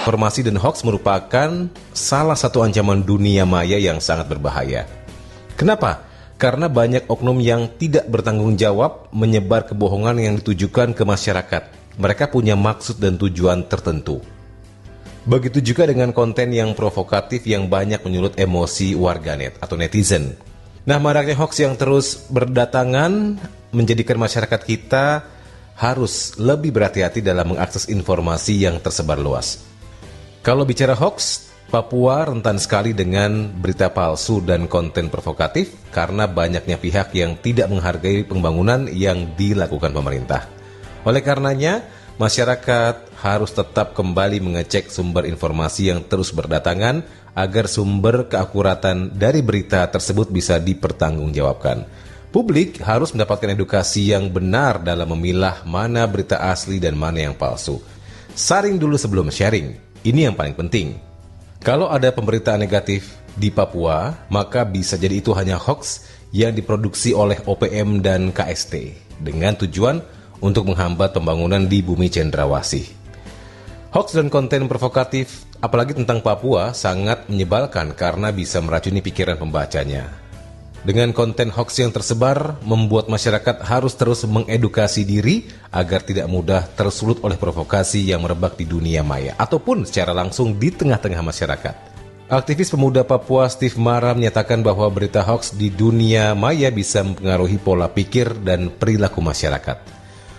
Informasi dan hoax merupakan salah satu ancaman dunia maya yang sangat berbahaya. Kenapa? Karena banyak oknum yang tidak bertanggung jawab menyebar kebohongan yang ditujukan ke masyarakat. Mereka punya maksud dan tujuan tertentu. Begitu juga dengan konten yang provokatif yang banyak menyulut emosi warganet atau netizen. Nah, maraknya hoax yang terus berdatangan menjadikan masyarakat kita harus lebih berhati-hati dalam mengakses informasi yang tersebar luas. Kalau bicara hoax, Papua rentan sekali dengan berita palsu dan konten provokatif karena banyaknya pihak yang tidak menghargai pembangunan yang dilakukan pemerintah. Oleh karenanya, masyarakat harus tetap kembali mengecek sumber informasi yang terus berdatangan agar sumber keakuratan dari berita tersebut bisa dipertanggungjawabkan. Publik harus mendapatkan edukasi yang benar dalam memilah mana berita asli dan mana yang palsu. Saring dulu sebelum sharing, ini yang paling penting. Kalau ada pemberitaan negatif di Papua, maka bisa jadi itu hanya hoax yang diproduksi oleh OPM dan KST dengan tujuan untuk menghambat pembangunan di bumi cendrawasih. Hoax dan konten provokatif, apalagi tentang Papua, sangat menyebalkan karena bisa meracuni pikiran pembacanya. Dengan konten hoax yang tersebar, membuat masyarakat harus terus mengedukasi diri agar tidak mudah tersulut oleh provokasi yang merebak di dunia maya ataupun secara langsung di tengah-tengah masyarakat. Aktivis pemuda Papua Steve Mara menyatakan bahwa berita hoax di dunia maya bisa mempengaruhi pola pikir dan perilaku masyarakat.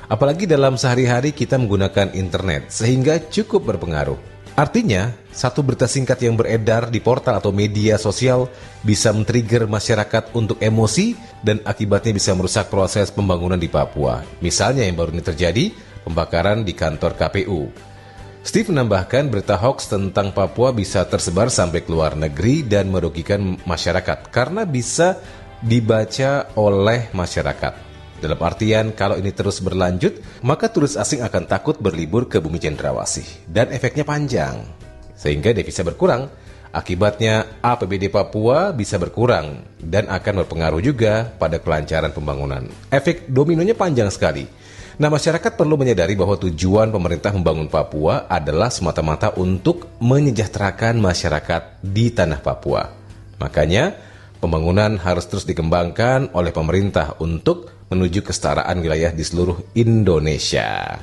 Apalagi dalam sehari-hari kita menggunakan internet, sehingga cukup berpengaruh. Artinya, satu berita singkat yang beredar di portal atau media sosial bisa men-trigger masyarakat untuk emosi dan akibatnya bisa merusak proses pembangunan di Papua. Misalnya yang baru ini terjadi, pembakaran di kantor KPU. Steve menambahkan berita hoax tentang Papua bisa tersebar sampai ke luar negeri dan merugikan masyarakat karena bisa dibaca oleh masyarakat. Dalam artian, kalau ini terus berlanjut, maka turis asing akan takut berlibur ke bumi cendrawasih. Dan efeknya panjang, sehingga devisa berkurang. Akibatnya, APBD Papua bisa berkurang dan akan berpengaruh juga pada kelancaran pembangunan. Efek dominonya panjang sekali. Nah, masyarakat perlu menyadari bahwa tujuan pemerintah membangun Papua adalah semata-mata untuk menyejahterakan masyarakat di tanah Papua. Makanya, pembangunan harus terus dikembangkan oleh pemerintah untuk menuju kesetaraan wilayah di seluruh Indonesia.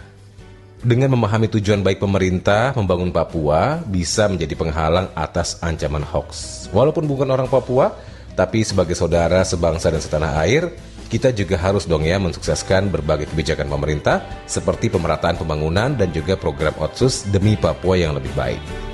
Dengan memahami tujuan baik pemerintah membangun Papua bisa menjadi penghalang atas ancaman hoax. Walaupun bukan orang Papua, tapi sebagai saudara sebangsa dan setanah air, kita juga harus dong ya mensukseskan berbagai kebijakan pemerintah seperti pemerataan pembangunan dan juga program Otsus demi Papua yang lebih baik.